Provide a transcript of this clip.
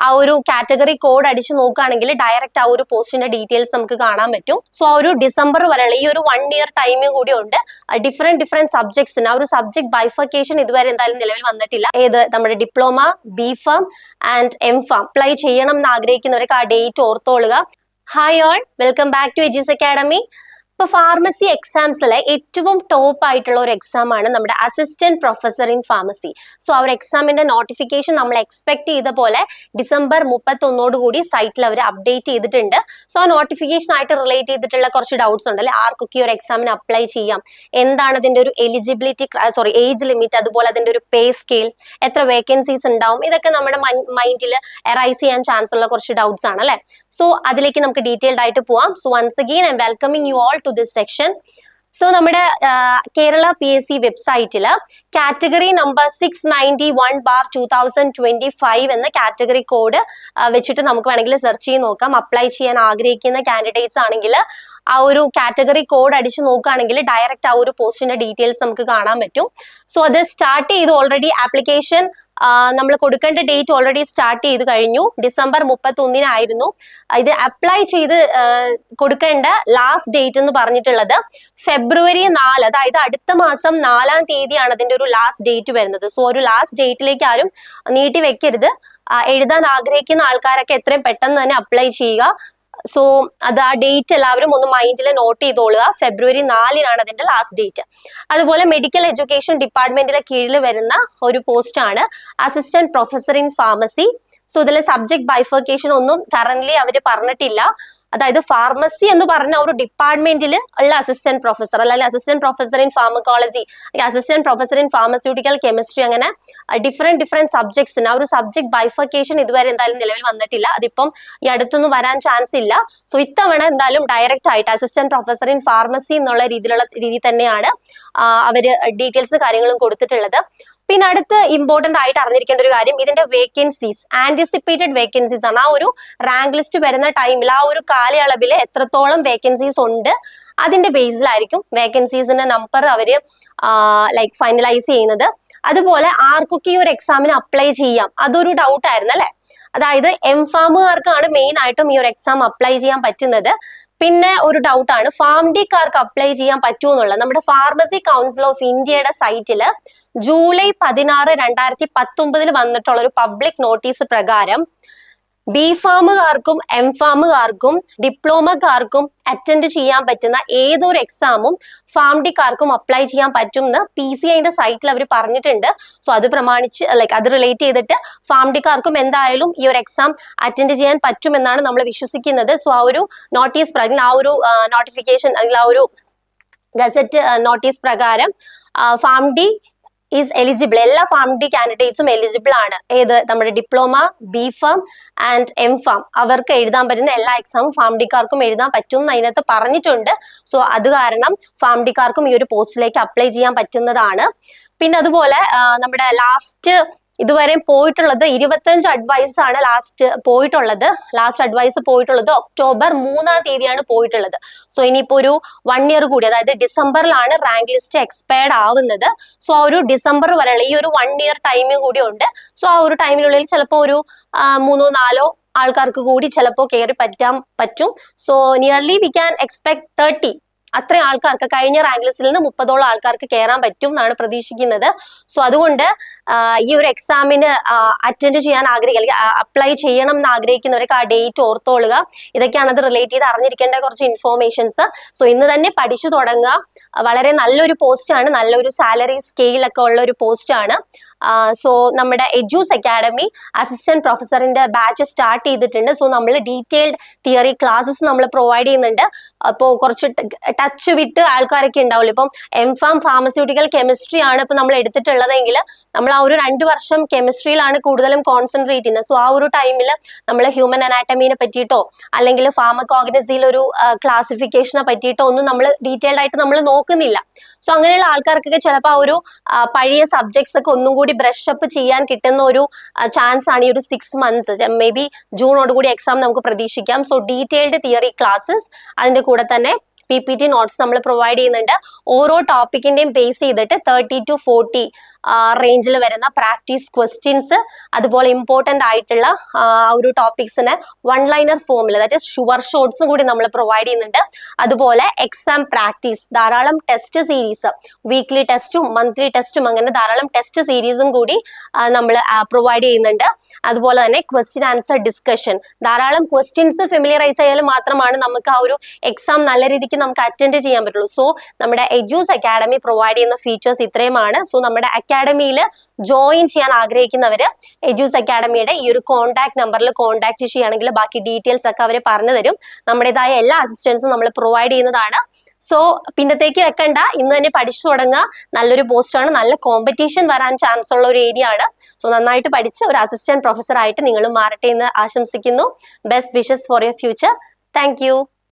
ആ ഒരു category code അടിച്ച് നോക്കുകയാണെങ്കിൽ ഡയറക്റ്റ് ആ ഒരു പോസ്റ്റിന്റെ ഡീറ്റെയിൽസ് നമുക്ക് കാണാൻ പറ്റും. സോ ആ ഒരു ഡിസംബർ വരെയുള്ള ഈ ഒരു 1 ഇയർ ടൈം കൂടി ഉണ്ട്. ഡിഫറെന്റ് സബ്ജക്ട്സിന് ആ ഒരു സബ്ജക്ട് ബൈഫർക്കേഷൻ ഇതുവരെ എന്തായാലും നിലവിൽ വന്നിട്ടില്ല. ഏത് നമ്മുടെ diploma, B Pharm and M Pharm apply ചെയ്യണം എന്ന് ആഗ്രഹിക്കുന്നവർക്ക് ആ ഡേറ്റ് ഓർത്തോളുക. Hi all, welcome back to Edus Academy. ഇപ്പൊ ഫാർമസി എക്സാംസിലെ ഏറ്റവും ടോപ്പ് ആയിട്ടുള്ള ഒരു എക്സാം ആണ് നമ്മുടെ assistant professor in pharmacy. So ആ ഒരു എക്സാമിന്റെ നോട്ടിഫിക്കേഷൻ നമ്മൾ എക്സ്പെക്ട് ചെയ്ത പോലെ ഡിസംബർ 31 കൂടി സൈറ്റിൽ അവർ അപ്ഡേറ്റ് ചെയ്തിട്ടുണ്ട്. സോ ആ നോട്ടിഫിക്കേഷൻ ആയിട്ട് റിലേറ്റ് ചെയ്തിട്ടുള്ള കുറച്ച് ഡൗട്ട്സ് ഉണ്ട് അല്ലെ, ആർക്കൊക്കെ ഈ ഒരു എക്സാമിന് അപ്ലൈ ചെയ്യാം, എന്താണ് അതിന്റെ ഒരു എലിജിബിലിറ്റി ഏജ് ലിമിറ്റ്, അതുപോലെ അതിന്റെ ഒരു പേ സ്കെയിൽ, എത്ര വേക്കൻസീസ് ഉണ്ടാവും, ഇതൊക്കെ നമ്മുടെ മൈൻഡിൽ അറൈസ് ചെയ്യാൻ ചാൻസ് ഉള്ള കുറച്ച് ഡൗട്ട്സ് ആണ് അല്ലെ. സോ അതിലേക്ക് നമുക്ക് ഡീറ്റെയിൽഡ് ആയിട്ട് പോവാം. So once again I'm welcoming you all to this section. So നമ്മുടെ കേരള PSC വെബ്സൈറ്റില് കാറ്റഗറി നമ്പർ 691/2025 എന്ന കാറ്റഗറി കോഡ് വെച്ചിട്ട് നമുക്ക് വേണമെങ്കിൽ സെർച്ച് ചെയ്ത് നോക്കാം. അപ്ലൈ ചെയ്യാൻ ആഗ്രഹിക്കുന്ന കാൻഡിഡേറ്റ്സ് ആണെങ്കിൽ ആ ഒരു കാറ്റഗറി കോഡ് അടിച്ച് നോക്കുകയാണെങ്കിൽ ഡയറക്റ്റ് ആ ഒരു പോസ്റ്റിന്റെ ഡീറ്റെയിൽസ് നമുക്ക് കാണാൻ പറ്റും. സോ അത് സ്റ്റാർട്ട് ചെയ്ത് ഓൾറെഡി ആപ്ലിക്കേഷൻ നമ്മൾ കൊടുക്കേണ്ട ഡേറ്റ് ഓൾറെഡി സ്റ്റാർട്ട് ചെയ്ത് കഴിഞ്ഞു. ഡിസംബർ 31 ഇത് അപ്ലൈ ചെയ്ത് കൊടുക്കേണ്ട ലാസ്റ്റ് ഡേറ്റ് എന്ന് പറഞ്ഞിട്ടുള്ളത് ഫെബ്രുവരി 4, അതായത് അടുത്ത മാസം 4-ാം തീയതിയാണ് അതിന്റെ ഒരു ലാസ്റ്റ് ഡേറ്റ് വരുന്നത്. സോ ഒരു ലാസ്റ്റ് ഡേറ്റിലേക്ക് ആരും നീട്ടി വെക്കരുത്. എഴുതാൻ ആഗ്രഹിക്കുന്ന ആൾക്കാരൊക്കെ എത്രയും പെട്ടെന്ന് തന്നെ അപ്ലൈ ചെയ്യുക. സോ അത് ആ ഡേറ്റ് എല്ലാവരും ഒന്ന് മൈൻഡിൽ നോട്ട് ചെയ്തോളുക. ഫെബ്രുവരി 4 അതിന്റെ ലാസ്റ്റ് ഡേറ്റ്. അതുപോലെ മെഡിക്കൽ എഡ്യൂക്കേഷൻ ഡിപ്പാർട്ട്മെന്റിലെ കീഴിൽ വരുന്ന ഒരു പോസ്റ്റ് ആണ് assistant professor in pharmacy. So ഇതിലെ സബ്ജക്ട് ബൈഫർക്കേഷൻ ഒന്നും കറന്റ്ലി അവര് പറഞ്ഞിട്ടില്ല. അതായത് ഫാർമസി എന്ന് പറഞ്ഞ ഒരു ഡിപ്പാർട്ട്മെന്റിൽ ഉള്ള അസിസ്റ്റന്റ് പ്രൊഫസർ, അല്ലെങ്കിൽ assistant professor in pharmacology, assistant professor in pharmaceutical chemistry, അങ്ങനെ ഡിഫറെന്റ് സബ്ജക്ട്സിന് ആ ഒരു സബ്ജക്ട് ബൈഫർക്കേഷൻ ഇതുവരെ എന്തായാലും നിലവിൽ വന്നിട്ടില്ല. അതിപ്പം ഈ അടുത്തൊന്നും വരാൻ ചാൻസ് ഇല്ല. സോ ഇത്തവണ എന്തായാലും ഡയറക്റ്റ് ആയിട്ട് അസിസ്റ്റന്റ് പ്രൊഫസർ ഇൻ ഫാർമസി എന്നുള്ള രീതി തന്നെയാണ് അവര് ഡീറ്റെയിൽസ് കാര്യങ്ങളും കൊടുത്തിട്ടുള്ളത്. പിന്നെ അടുത്ത് ഇമ്പോർട്ടന്റ് ആയിട്ട് അറിഞ്ഞിരിക്കേണ്ട ഒരു കാര്യം, ഇതിന്റെ വേക്കൻസീസ് ആന്റിസിപ്പേറ്റഡ് വേക്കൻസീസ് ആണ്. ആ ഒരു റാങ്ക് ലിസ്റ്റ് വരുന്ന ടൈമിൽ ആ ഒരു കാലയളവിൽ എത്രത്തോളം വേക്കൻസീസ് ഉണ്ട് അതിന്റെ ബേസിലായിരിക്കും വേക്കൻസീസിന്റെ നമ്പർ അവര് ഫൈനലൈസ് ചെയ്യുന്നത്. അതുപോലെ ആർക്കൊക്കെ ഈ ഒരു എക്സാമിന് അപ്ലൈ ചെയ്യാം അതൊരു ഡൗട്ട് ആയിരുന്നു അല്ലെ. അതായത് എം.ഫാമുകാർക്കാണ് മെയിൻ ആയിട്ടും ഈ ഒരു എക്സാം അപ്ലൈ ചെയ്യാൻ പറ്റുന്നത്. പിന്നെ ഒരു ഡൗട്ടാണ് ഫാംഡിക്കാർക്ക് അപ്ലൈ ചെയ്യാൻ പറ്റുമെന്നുള്ളത്. നമ്മുടെ ഫാർമസി കൗൺസിൽ ഓഫ് ഇന്ത്യയുടെ സൈറ്റില് ജൂലൈ 16, 2019 വന്നിട്ടുള്ള ഒരു പബ്ലിക് നോട്ടീസ് പ്രകാരം ബി.ഫാമുകാർക്കും എം.ഫാമുകാർക്കും ഡിപ്ലോമക്കാർക്കും അറ്റൻഡ് ചെയ്യാൻ പറ്റുന്ന ഏതൊരു എക്സാമും ഫാംഡിക്കാർക്കും അപ്ലൈ ചെയ്യാൻ പറ്റും എന്ന് PCIന്റെ സൈറ്റിൽ അവർ പറഞ്ഞിട്ടുണ്ട്. സോ അത് പ്രമാണിച്ച് അത് റിലേറ്റ് ചെയ്തിട്ട് ഫാംഡിക്കാർക്കും എന്തായാലും ഈ ഒരു എക്സാം അറ്റൻഡ് ചെയ്യാൻ പറ്റുമെന്നാണ് നമ്മൾ വിശ്വസിക്കുന്നത്. സോ ആ ഒരു നോട്ടീസ് പ്രകാരം, ആ ഒരു നോട്ടിഫിക്കേഷൻ അല്ലെങ്കിൽ ആ ഒരു ഗസറ്റ് നോട്ടീസ് പ്രകാരം ഫാംഡി ഈസ് എലിജിബിൾ, എല്ലാ ഫാംഡി കാൻഡിഡേറ്റ്സും എലിജിബിൾ ആണ്. ഏത് നമ്മുടെ ഡിപ്ലോമ, ബി.ഫാം ആൻഡ് എം.ഫാം അവർക്ക് എഴുതാൻ പറ്റുന്ന എല്ലാ എക്സാമും ഫാംഡിക്കാർക്കും എഴുതാൻ പറ്റും എന്ന് അതിനകത്ത് പറഞ്ഞിട്ടുണ്ട്. സോ അത് കാരണം ഫാംഡിക്കാർക്കും ഈ ഒരു പോസ്റ്റിലേക്ക് അപ്ലൈ ചെയ്യാൻ പറ്റുന്നതാണ്. പിന്നെ അതുപോലെ നമ്മുടെ ലാസ്റ്റ് ഇതുവരെ പോയിട്ടുള്ളത് 25 അഡ്വൈസ് ആണ് ലാസ്റ്റ് അഡ്വൈസ് പോയിട്ടുള്ളത് ഒക്ടോബർ 3 പോയിട്ടുള്ളത്. സോ ഇനിയിപ്പോ ഒരു 1 ഇയർ കൂടി, അതായത് ഡിസംബറിലാണ് റാങ്ക് ലിസ്റ്റ് എക്സ്പയർഡ് ആവുന്നത്. സോ ആ ഒരു ഡിസംബർ വരെയുള്ള ഈ ഒരു 1 ഇയർ ടൈം കൂടി ഉണ്ട്. സോ ആ ഒരു ടൈമിനുള്ളിൽ ചിലപ്പോൾ ഒരു 3-4 ആൾക്കാർക്ക് കൂടി ചിലപ്പോൾ കയറി പറ്റും. So nearly we can expect 30 അത്രയും ആൾക്കാർക്ക്, കഴിഞ്ഞ റാങ്ക് ലിസ്റ്റിൽ നിന്ന് 30ഓളം ആൾക്കാർക്ക് കയറാൻ പറ്റും എന്നാണ് പ്രതീക്ഷിക്കുന്നത്. സോ അതുകൊണ്ട് ഈ ഒരു എക്സാമിന് അറ്റൻഡ് ചെയ്യാൻ അപ്ലൈ ചെയ്യണം എന്ന് ആഗ്രഹിക്കുന്നവർക്ക് ആ ഡേറ്റ് ഓർത്തോളുക. ഇതൊക്കെയാണ് അത് റിലേറ്റ് ചെയ്ത് അറിഞ്ഞിരിക്കേണ്ട കുറച്ച് ഇൻഫോർമേഷൻസ്. സോ ഇന്ന് തന്നെ പഠിച്ചു തുടങ്ങുക. വളരെ നല്ലൊരു പോസ്റ്റ് ആണ്, നല്ലൊരു സാലറി സ്കെയിലൊക്കെ ഉള്ള ഒരു പോസ്റ്റ് ആണ്. സോ നമ്മുടെ എജ്യൂസ് അക്കാഡമി അസിസ്റ്റന്റ് പ്രൊഫസറിന്റെ ബാച്ച് സ്റ്റാർട്ട് ചെയ്തിട്ടുണ്ട്. സോ നമ്മൾ ഡീറ്റെയിൽഡ് തിയറി ക്ലാസ്സസ് നമ്മൾ പ്രൊവൈഡ് ചെയ്യുന്നുണ്ട്. അപ്പോൾ കുറച്ച് ടച്ച് വിട്ട് ആൾക്കാരൊക്കെ ഉണ്ടാവുള്ളൂ. ഇപ്പം എം.ഫാം ഫാർമസ്യൂട്ടിക്കൽ കെമിസ്ട്രി ആണ് ഇപ്പൊ നമ്മൾ എടുത്തിട്ടുള്ളതെങ്കിൽ നമ്മൾ ആ ഒരു 2 വർഷം കെമിസ്ട്രിയിലാണ് കൂടുതലും കോൺസെൻട്രേറ്റ് ചെയ്യുന്നത്. സോ ആ ഒരു ടൈമിൽ നമ്മൾ ഹ്യൂമൻ അനാറ്റമീനെ പറ്റിയിട്ടോ അല്ലെങ്കിൽ ഫാർമക്കോഗ്നസിയിൽ ഒരു ക്ലാസിഫിക്കേഷനെ പറ്റിയിട്ടോ ഒന്നും നമ്മൾ ഡീറ്റെയിൽഡ് ആയിട്ട് നമ്മൾ നോക്കുന്നില്ല. സോ അങ്ങനെയുള്ള ആൾക്കാർക്കൊക്കെ ചിലപ്പോൾ ആ ഒരു പഴയ സബ്ജക്ട്സ് ഒക്കെ ഒന്നും കൂടി ബ്രഷ് അപ്പ് ചെയ്യാൻ കിട്ടുന്ന ഒരു ചാൻസ് ആണ് ഈ ഒരു 6 months. മേ ബി ജൂണോടുകൂടി എക്സാം നമുക്ക് പ്രതീക്ഷിക്കാം. സോ ഡീറ്റെയിൽഡ് തിയറി ക്ലാസ്സസ് അതിന്റെ കൂടെ തന്നെ PPT നോട്ട്സ് നമ്മൾ പ്രൊവൈഡ് ചെയ്യുന്നുണ്ട്. ഓരോ ടോപ്പിക്കിന്റെയും ബേസ് ചെയ്തിട്ട് 30 to 40 റേഞ്ചിൽ വരുന്ന പ്രാക്ടീസ് ക്വസ്റ്റ്യൻസ്, അതുപോലെ ഇമ്പോർട്ടന്റ് ആയിട്ടുള്ള ഒരു ടോപ്പിക്സിന് വൺ ലൈനർ ഫോമിൽ, ദാറ്റ് ഈസ് ഷുവർ ഷോർട്സും കൂടി നമ്മൾ പ്രൊവൈഡ് ചെയ്യുന്നുണ്ട്. അതുപോലെ എക്സാം പ്രാക്ടീസ്, ധാരാളം ടെസ്റ്റ് സീരീസ്, വീക്ക്ലി ടെസ്റ്റും മന്ത്ലി ടെസ്റ്റും അങ്ങനെ ധാരാളം ടെസ്റ്റ് സീരീസും കൂടി നമ്മൾ പ്രൊവൈഡ് ചെയ്യുന്നുണ്ട്. അതുപോലെ തന്നെ ക്വസ്റ്റ്യൻ ആൻസർ ഡിസ്കഷൻ, ധാരാളം ക്വസ്റ്റ്യൻസ് ഫെമിലിയറൈസ് ചെയ്യാൽ മാത്രമാണ് നമുക്ക് ആ ഒരു എക്സാം നല്ല രീതിക്ക് നമുക്ക് അറ്റൻഡ് ചെയ്യാൻ പറ്റുള്ളൂ. സോ നമ്മുടെ എജ്യൂസ് അക്കാഡമി പ്രൊവൈഡ് ചെയ്യുന്ന ഫീച്ചേഴ്സ് ഇത്രയുമാണ്. സോ നമ്മുടെ അക്കാഡമിയിൽ ജോയിൻ ചെയ്യാൻ ആഗ്രഹിക്കുന്നവര് എജ്യൂസ് അക്കാഡമിയുടെ ഈ ഒരു കോൺടാക്ട് നമ്പറിൽ കോൺടാക്ട് ചെയ്യുകയാണെങ്കിൽ ബാക്കി ഡീറ്റെയിൽസ് ഒക്കെ അവർ പറഞ്ഞു തരും. നമ്മുടേതായ എല്ലാ അസിസ്റ്റൻസും നമ്മൾ പ്രൊവൈഡ് ചെയ്യുന്നതാണ്. സോ പിന്നത്തേക്ക് വെക്കണ്ട, ഇന്ന് തന്നെ പഠിച്ചു തുടങ്ങുക. നല്ലൊരു പോസ്റ്റാണ്, നല്ല കോമ്പറ്റീഷൻ വരാൻ ചാൻസ് ഉള്ള ഒരു ഏരിയ ആണ്. സോ നന്നായിട്ട് പഠിച്ച് ഒരു അസിസ്റ്റന്റ് പ്രൊഫസർ ആയിട്ട് നിങ്ങൾ മാറട്ടെ എന്ന് ആശംസിക്കുന്നു. Best wishes for your future. Thank you.